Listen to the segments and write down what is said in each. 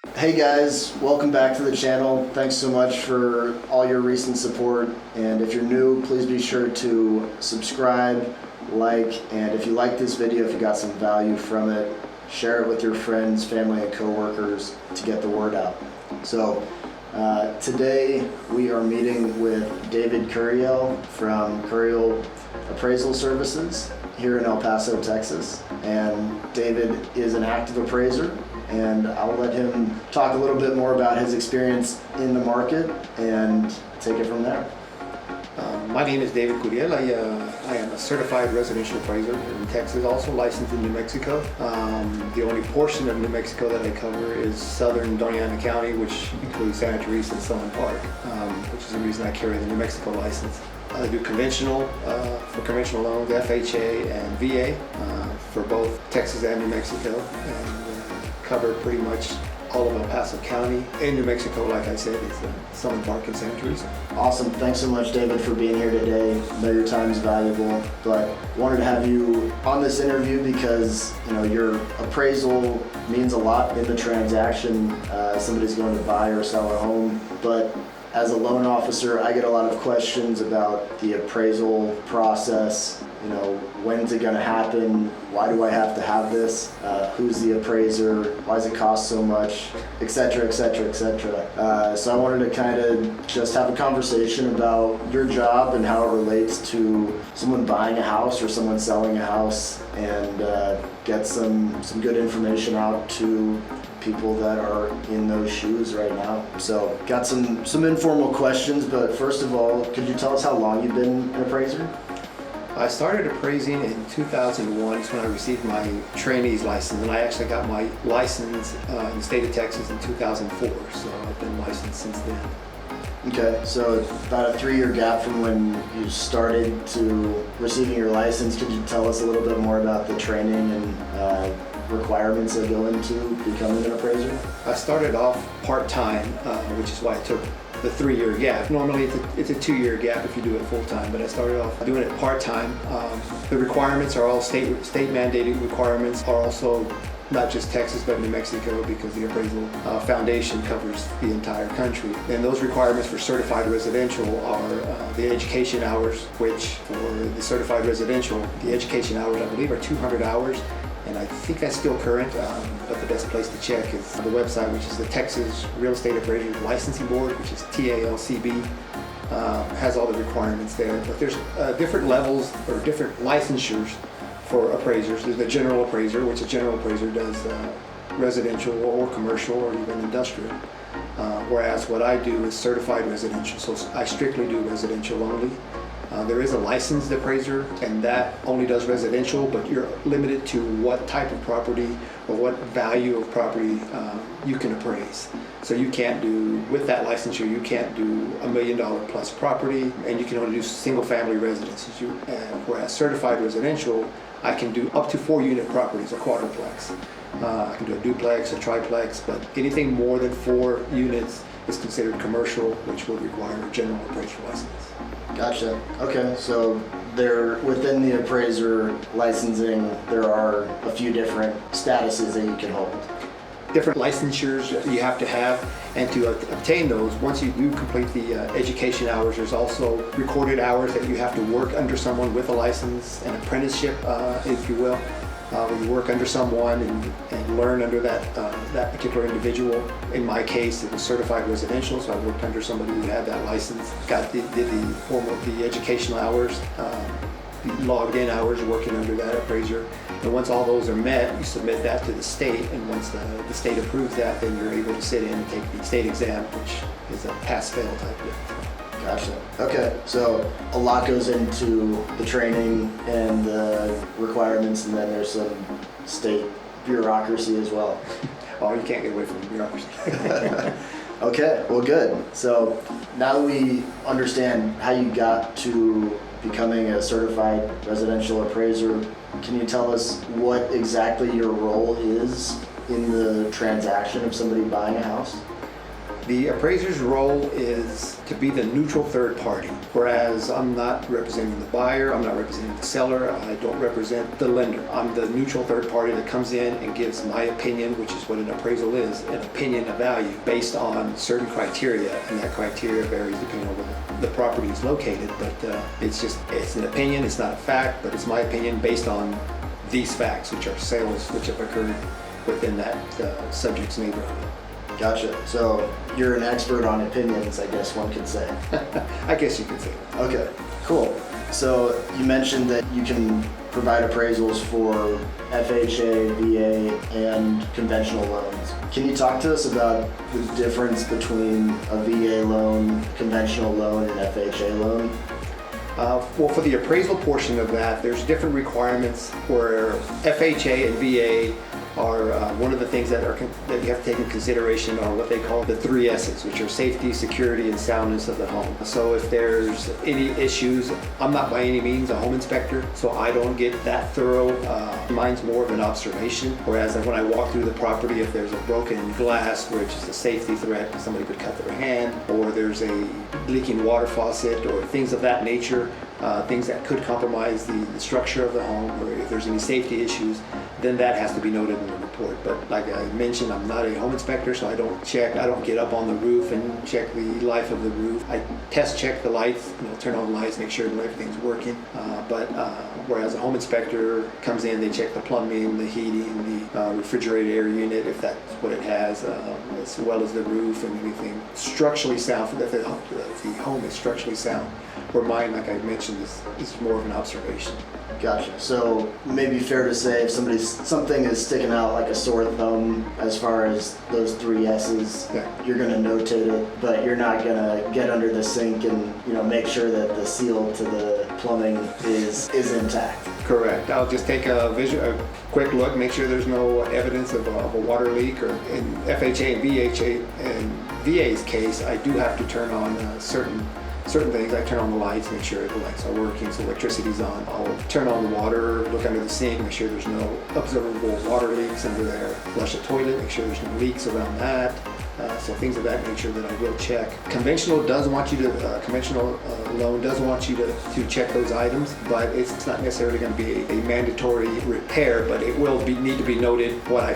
Hey guys, welcome back to the channel. Thanks so much for all your recent support. And if you're new, please be sure to subscribe, like, and if you like this video, if you got some value from it, share it with your friends, family, and coworkers to get the word out. So today we are meeting with David Curiel from Curiel Appraisal Services here in El Paso, Texas. And David is an active appraiser, and I'll let him talk a little bit more about his experience in the market and take it from there. My name is David Curiel. I am a certified residential appraiser here in Texas, also licensed in New Mexico. The only portion of New Mexico that I cover is Southern Dona Ana County, which includes Santa Teresa and Summer Park, which is the reason I carry the New Mexico license. I do conventional, for conventional loans, FHA and VA, for both Texas and New Mexico, and cover pretty much all of El Paso County. In New Mexico, like I said, is Summer Park and Santa Teresa. Awesome. Thanks so much, David, for being here today. I know your time is valuable, but wanted to have you on this interview because your appraisal means a lot in the transaction. Somebody's going to buy or sell a home, but as a loan officer, I get a lot of questions about the appraisal process. When's it going to happen? Why do I have to have this? Who's the appraiser? Why does it cost so much? Etc., etc., etc. So I wanted to kind of just have a conversation about your job and how it relates to someone buying a house or someone selling a house, and get some good information out to people that are in those shoes right now. So got some informal questions, but first of all, could you tell us how long you've been an appraiser? I started appraising in 2001. It's when I received my trainee's license, and I actually got my license in the state of Texas in 2004, so I've been licensed since then. Okay, so about a 3-year gap from when you started to receiving your license. Could you tell us a little bit more about the training and requirements that go into becoming an appraiser? I started off part-time, which is why I took the 3-year gap. Normally it's a 2-year gap if you do it full-time, but I started off doing it part-time. The requirements are all state mandated requirements, are also not just Texas but New Mexico, because the appraisal foundation covers the entire country. And those requirements for certified residential are the education hours, which for the certified residential, the education hours I believe are 200 hours. And I think that's still current, but the best place to check is the website, which is the Texas Real Estate Appraisers Licensing Board, which is TALCB. Has all the requirements there. But there's different levels or different licensures for appraisers. There's the general appraiser, which a general appraiser does residential or commercial or even industrial. Whereas what I do is certified residential, so I strictly do residential only. There is a licensed appraiser, and that only does residential, but you're limited to what type of property or what value of property you can appraise. So you can't do, with that licensure, you can't do $1 million plus property, and you can only do single family residences. Whereas certified residential, I can do up to 4-unit properties, a quadruplex. I can do a duplex, a triplex, but anything more than 4 units is considered commercial, which would require a general appraiser license. Gotcha. Okay, so within the appraiser licensing, there are a few different statuses that you can hold. Different licensures you have to have, and to obtain those, once you do complete the education hours, there's also recorded hours that you have to work under someone with a license, an apprenticeship, if you will. Where you work under someone and learn under that particular individual. In my case, it was certified residential, so I worked under somebody who had that license. Did the form of the educational hours, logged in hours working under that appraiser. And once all those are met, you submit that to the state, and once the state approves that, then you're able to sit in and take the state exam, which is a pass-fail type deal. Gotcha. Okay, so a lot goes into the training and the requirements, and then there's some state bureaucracy as well. Oh, you can't get away from the bureaucracy. Okay, well good. So now that we understand how you got to becoming a certified residential appraiser, can you tell us what exactly your role is in the transaction of somebody buying a house? The appraiser's role is to be the neutral third party, whereas I'm not representing the buyer, I'm not representing the seller, I don't represent the lender. I'm the neutral third party that comes in and gives my opinion, which is what an appraisal is, an opinion of value based on certain criteria, and that criteria varies depending on where the property is located, but it's an opinion, it's not a fact, but it's my opinion based on these facts, which are sales which have occurred within that subject's neighborhood. Gotcha. So you're an expert on opinions, I guess one could say. I guess you could say that. Okay, cool. So you mentioned that you can provide appraisals for FHA, VA, and conventional loans. Can you talk to us about the difference between a VA loan, conventional loan, and FHA loan? Well, for the appraisal portion of that, there's different requirements where FHA and VA are one of the things that you have to take into consideration are what they call the 3 S's, which are safety, security, and soundness of the home. So if there's any issues, I'm not by any means a home inspector, so I don't get that thorough. Mine's more of an observation, whereas when I walk through the property, if there's a broken glass, which is a safety threat, somebody could cut their hand, or there's a leaking water faucet, or things of that nature, things that could compromise the structure of the home, or if there's any safety issues, then that has to be noted in the report. But like I mentioned, I'm not a home inspector, so I don't get up on the roof and check the life of the roof. I test check the lights, turn on the lights, make sure that everything's working. Whereas a home inspector comes in, they check the plumbing, the heating, the refrigerated air unit, if that's what it has, as well as the roof and anything structurally sound, that the home is structurally sound. Where mine, like I mentioned, is more of an observation. Gotcha. So maybe fair to say if something is sticking out like a sore thumb as far as those 3 S's, Yeah. You're going to notate it, but you're not going to get under the sink and make sure that the seal to the plumbing is intact. Correct. I'll just take a quick look, make sure there's no evidence of a water leak. Or in FHA and VHA and VA's case, I do have to turn on certain things. I turn on the lights, make sure the lights are working, so electricity's on. I'll turn on the water, look under the sink, make sure there's no observable water leaks under there. Flush the toilet, make sure there's no leaks around that. So things of that nature that I will check. Conventional loan does want you to check those items, but it's not necessarily going to be a mandatory repair, but it will need to be noted what my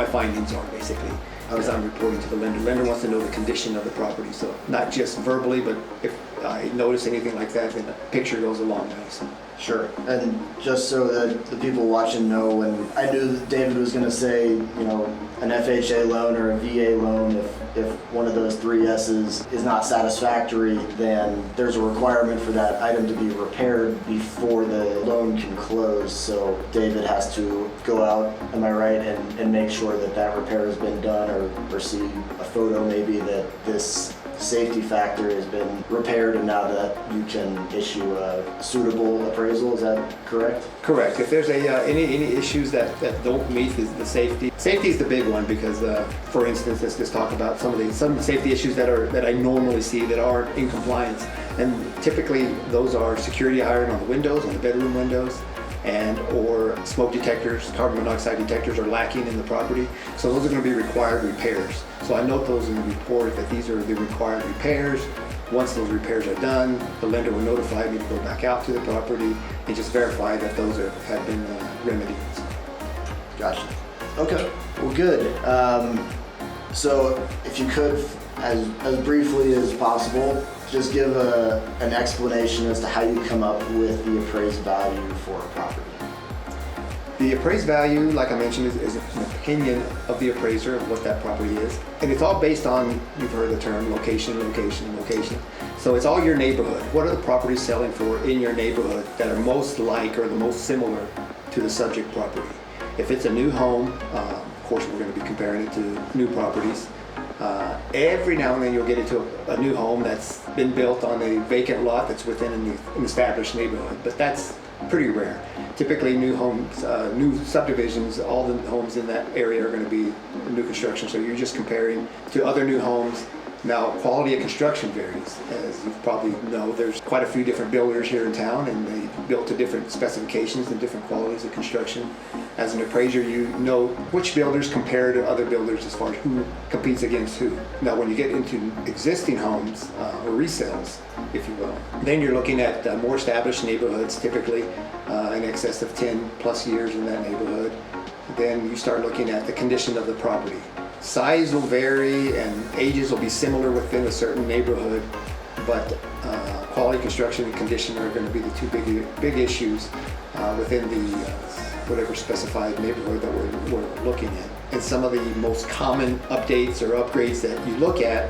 findings are basically. As I'm reporting to the lender. The lender wants to know the condition of the property, so not just verbally, but if I notice anything like that, then a picture goes a long way. So. Sure. And just so that the people watching know, when I knew that David was going to say, an FHA loan or a VA loan, if one of those 3 S's is not satisfactory, then there's a requirement for that item to be repaired before the loan can close. So David has to go out, am I right, and make sure that repair has been done, or see a photo maybe that this safety factor has been repaired, and now that you can issue a suitable appraisal. Is that correct? Correct. If there's any issues that don't meet the safety is the big one, because for instance, let's just talk about some safety issues that I normally see that aren't in compliance, and typically those are security iron on the windows, on the bedroom windows, or smoke detectors, carbon monoxide detectors are lacking in the property. So those are going to be required repairs. So I note those in the report that these are the required repairs. Once those repairs are done, the lender will notify me to go back out to the property and just verify that those have been remedied. Gotcha. Okay, well, good. So if you could, as briefly as possible, just give an explanation as to how you come up with the appraised value for a property. The appraised value, like I mentioned, is an opinion of the appraiser of what that property is. And it's all based on, you've heard the term, location, location, location. So it's all your neighborhood. What are the properties selling for in your neighborhood that are most like or the most similar to the subject property? If it's a new home, of course we're going to be comparing it to new properties. Every now and then you'll get into a new home that's been built on a vacant lot that's within an established neighborhood, but that's pretty rare. Typically new homes, new subdivisions, all the homes in that area are going to be new construction, so you're just comparing to other new homes Now, quality of construction varies. As you probably know, there's quite a few different builders here in town, and they built to different specifications and different qualities of construction. As an appraiser, you know which builders compare to other builders as far as who competes against who. Now, when you get into existing homes or resales, if you will, then you're looking at more established neighborhoods, typically in excess of 10 plus years in that neighborhood. Then you start looking at the condition of the property. Size will vary and ages will be similar within a certain neighborhood, but quality, construction, and condition are going to be the two big issues within the whatever specified neighborhood that we're looking at. And some of the most common updates or upgrades that you look at,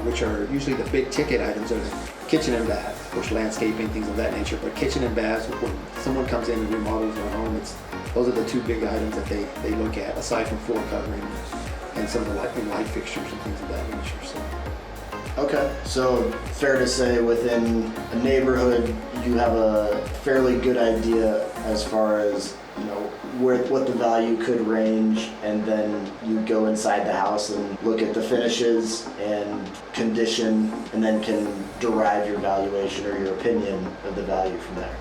which are usually the big ticket items, are the kitchen and bath, of course landscaping, things of that nature, but kitchen and baths, when someone comes in and remodels their home, those are the two big items that they look at, aside from floor covering and some of the light fixtures and things of that nature. Okay, so fair to say within a neighborhood, you have a fairly good idea as far as, you know, what the value could range, and then you go inside the house and look at the finishes and condition, and then can derive your valuation or your opinion of the value from there.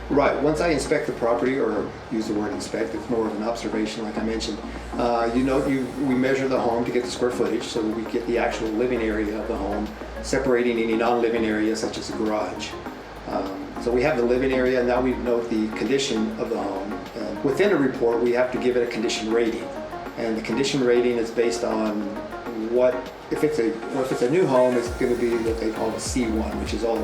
Right. Once I inspect the property, or use the word inspect, it's more of an observation, like I mentioned. We measure the home to get the square footage, so we get the actual living area of the home, separating any non-living area such as a garage. So we have the living area, and now we note the condition of the home. Within a report, we have to give it a condition rating, and the condition rating is based on if it's a new home, it's going to be what they call a C1, which is all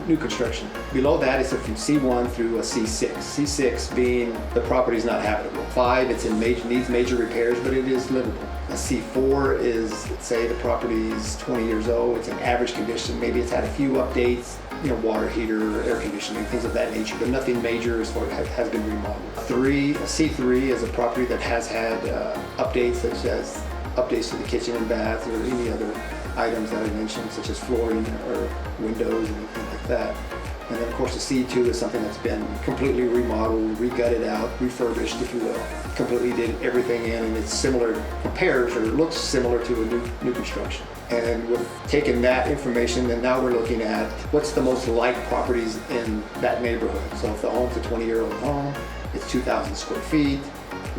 new construction. Below that is from C1 through a C6. C6 being the property is not habitable. 5, it's needs major repairs, but it is livable. A C4 is, say the property is 20 years old, it's in average condition, maybe it's had a few updates, water heater, air conditioning, things of that nature, but nothing major as far as has been remodeled. C3 is a property that has had updates, such as updates to the kitchen and bath, or any other items that I mentioned, such as flooring or windows and anything like that. And then of course the C2 is something that's been completely remodeled, re-gutted out, refurbished, if you will. Completely did everything in, and it's compares or looks similar to a new construction. And with taking that information, then now we're looking at what's the most like properties in that neighborhood. So if the home's a 20-year-old home, it's 2,000 square feet,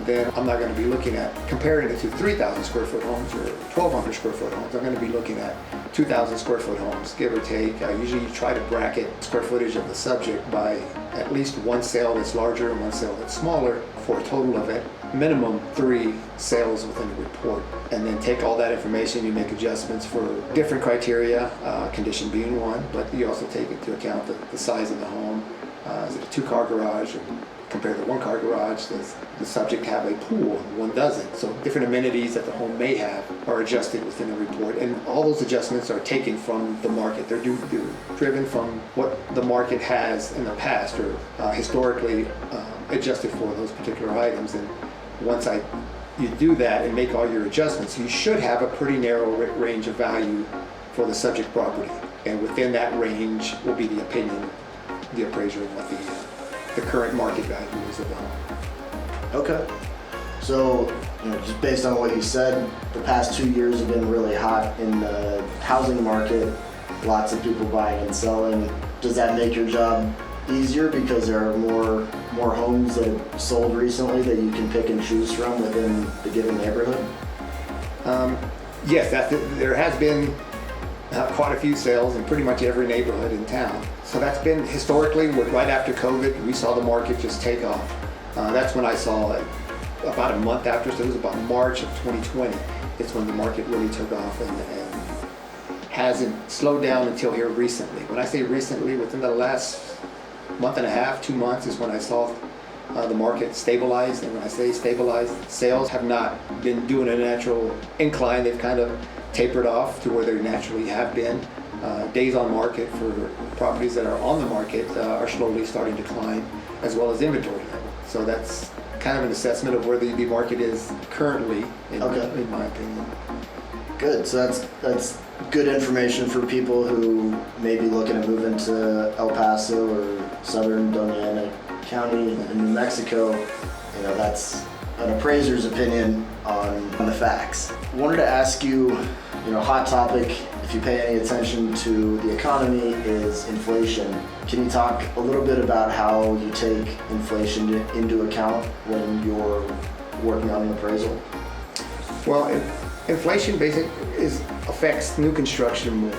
then I'm not going to be looking at comparing it to 3,000 square foot homes or 1,200 square foot homes. I'm going to be looking at 2,000 square foot homes, give or take. Usually you try to bracket square footage of the subject by at least one sale that's larger and one sale that's smaller, for a total of at minimum 3 sales within the report. And then take all that information, you make adjustments for different criteria, condition being one, but you also take into account the size of the home. Is it a 2-car garage, or compared to 1-car garage? Does the subject have a pool? One doesn't. So different amenities that the home may have are adjusted within the report, and all those adjustments are taken from the market. They're driven from what the market has in the past, or historically adjusted for those particular items. And once you do that and make all your adjustments, you should have a pretty narrow range of value for the subject property, and within that range will be the opinion of the appraiser of what the current market value is of the home. Okay. So, just based on what you said, the past 2 years have been really hot in the housing market. Lots of people buying and selling. Does that make your job easier because there are more homes that have sold recently that you can pick and choose from within the given neighborhood? Yes, there has been quite a few sales in pretty much every neighborhood in town. So that's been historically, right after COVID, we saw the market just take off. That's when I saw it about a month after, so it was about March of 2020. It's when the market really took off, and hasn't slowed down until here recently. When I say recently, within the last month and a half, 2 months is when I saw the market stabilized. And when I say stabilized, sales have not been doing a natural incline. They've kind of tapered off to where they naturally have been. Days on market for properties that are on the market are slowly starting to climb, as well as inventory level. So that's kind of an assessment of where the market is currently, in my opinion. Good. So that's good information for people who may be looking to move into El Paso or Southern Dona Ana County in New Mexico. That's an appraiser's opinion on the facts. Wanted to ask you, hot topic, if you pay any attention to the economy, is inflation. Can you talk a little bit about how you take inflation into account when you're working on an appraisal? Well, inflation affects new construction more,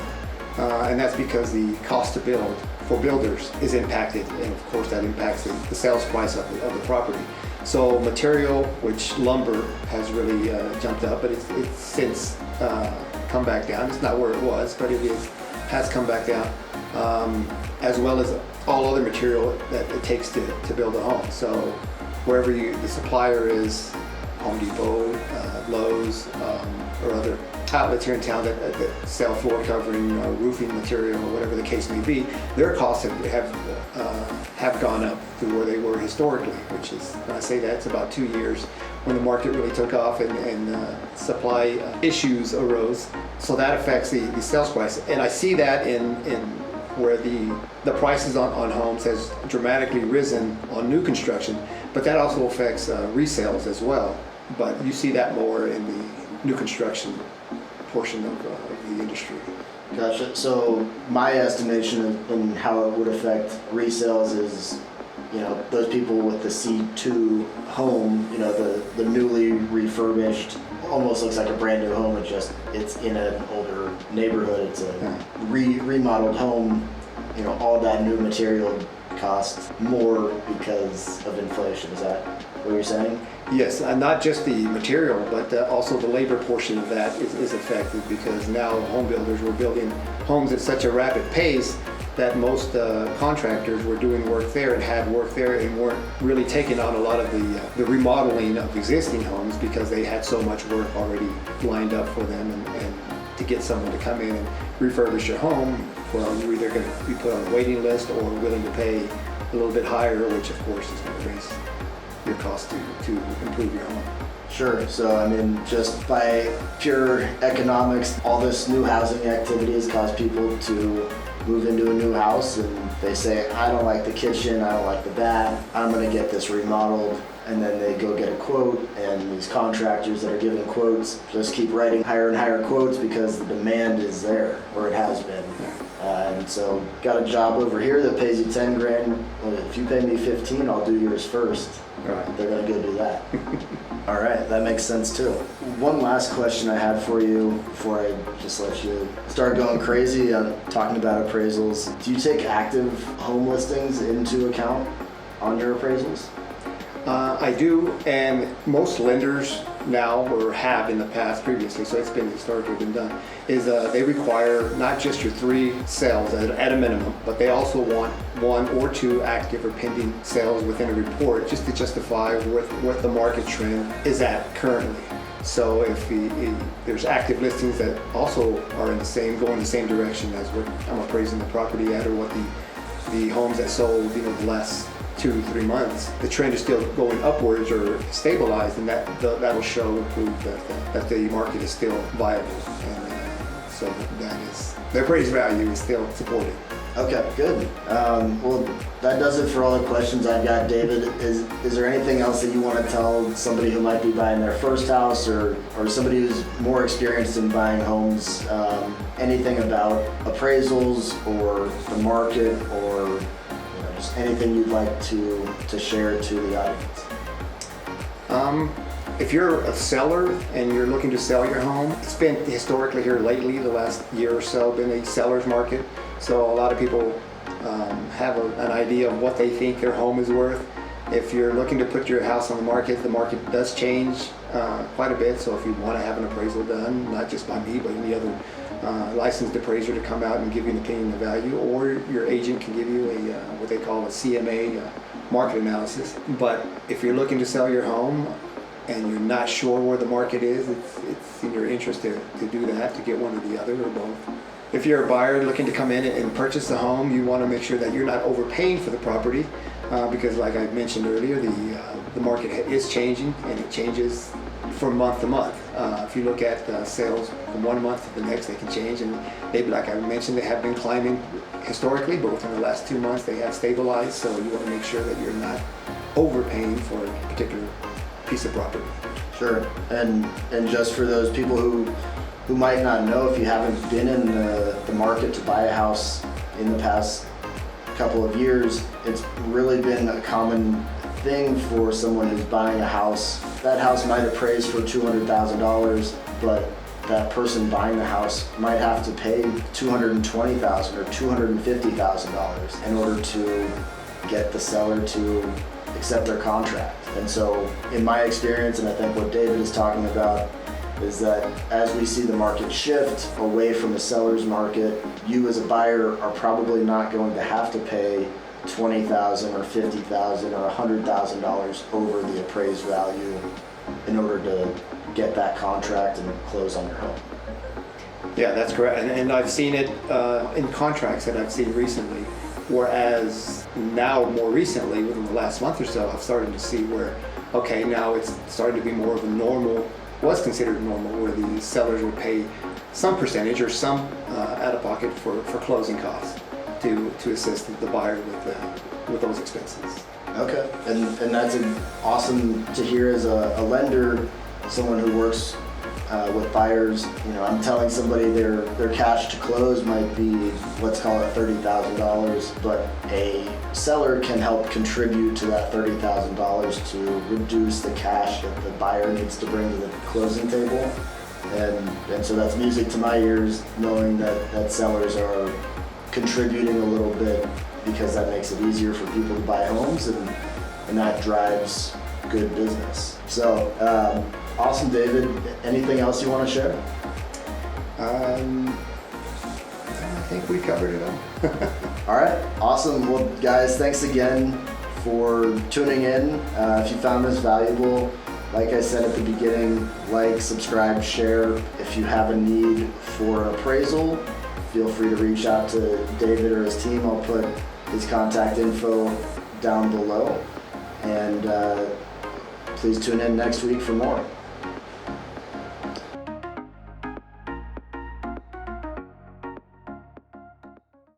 and that's because the cost to build for builders is impacted, and of course that impacts the sales price of the property. So material, which lumber has really jumped up, but it's since come back down. It's not where it was, but has come back down, as well as all other material that it takes to build a home. So wherever the supplier is, Home Depot, Lowe's, or other outlets here in town that sell floor covering, roofing material, or whatever the case may be, their costs have gone up to where they were historically, which is, when I say that, it's about 2 years when the market really took off and supply issues arose. So that affects the sales price. And I see that in where the prices on homes has dramatically risen on new construction, but that also affects resales as well. But you see that more in the new construction portion of the industry. Gotcha. So my estimation of how it would affect resales is, those people with the C2 home, the newly refurbished, almost looks like a brand new home. It's in an older neighborhood. It's a remodeled home. All that new material costs more because of inflation. Is that what you're saying? Yes, not just the material, but also the labor portion of that is affected, because now home builders were building homes at such a rapid pace that most contractors were doing work there and had work there and weren't really taking on a lot of the remodeling of existing homes because they had so much work already lined up for them. And to get someone to come in and refurbish your home, well, you're either going to be put on a waiting list or willing to pay a little bit higher, which of course is going to raise your cost to improve your home. Sure. So, just by pure economics, all this new housing activity has caused people to move into a new house, and they say, I don't like the kitchen, I don't like the bath, I'm going to get this remodeled. And then they go get a quote, and these contractors that are giving quotes just keep writing higher and higher quotes because the demand is there, or it has been. And so, got a job over here that pays you 10 grand. Well, if you pay me 15, I'll do yours first. Right. They're gonna go do that. All right, that makes sense too. One last question I had for you before I just let you start going crazy talking about appraisals. Do you take active home listings into account on your appraisals? I do, and most lenders now, or have in the past previously, so it's been historically been done, is they require not just your 3 sales at a minimum, but they also want 1 or 2 active or pending sales within a report just to justify what the market trend is at currently. So if there's active listings that also are going in the same direction as what I'm appraising the property at, or what the homes that sold the last 2-3 months, the trend is still going upwards or stabilized, and that'll show and prove that the market is still viable, and so the appraised value is still supported. Okay, good. Well, that does it for all the questions I've got, David. Is there anything else that you want to tell somebody who might be buying their first house, or somebody who's more experienced in buying homes? Anything about appraisals or the market, or just anything you'd like to share to the audience? If you're a seller and you're looking to sell your home, it's been historically here lately, the last year or so, been a seller's market. So a lot of people have an idea of what they think their home is worth. If you're looking to put your house on the market does change quite a bit. So if you want to have an appraisal done, not just by me, but any other licensed appraiser to come out and give you an opinion of value, or your agent can give you what they call a CMA, market analysis. But if you're looking to sell your home and you're not sure where the market is, it's in your interest to do that, to get one or the other, or both. If you're a buyer looking to come in and purchase a home, you want to make sure that you're not overpaying for the property, because like I mentioned earlier, the market is changing, and it changes from month to month. If you look at sales from one month to the next, they can change, and like I mentioned, they have been climbing historically, but within the last 2 months they have stabilized. So you want to make sure that you're not overpaying for a particular piece of property. Sure. And just for those people who might not know, if you haven't been in the market to buy a house in the past couple of years, it's really been a common thing for someone who's buying a house. That house might appraise for $200,000, but that person buying the house might have to pay $220,000 or $250,000 in order to get the seller to accept their contract. And so in my experience, and I think what David is talking about, is that as we see the market shift away from the seller's market, you as a buyer are probably not going to have to pay $20,000 or $50,000 or $100,000 over the appraised value in order to get that contract and close on your home. Yeah, that's correct. And I've seen it in contracts that I've seen recently, whereas now more recently, within the last month or so, I've started to see where, okay, now it's starting to be more of a normal, was considered normal, where the sellers would pay some percentage or some out of pocket for closing costs to assist the buyer with those expenses. Okay, and that's awesome to hear as a lender, someone who works with buyers. You know, I'm telling somebody their cash to close might be, let's call it $30,000, but a seller can help contribute to that $30,000 to reduce the cash that the buyer needs to bring to the closing table. And so that's music to my ears, knowing that sellers are contributing a little bit, because that makes it easier for people to buy homes, and that drives good business. So awesome, David. Anything else you want to share? I think we covered it all. All right, awesome. Well, guys, thanks again for tuning in. If you found this valuable, like I said at the beginning, like, subscribe, share. If you have a need for an appraisal, feel free to reach out to David or his team. I'll put his contact info down below. And please tune in next week for more.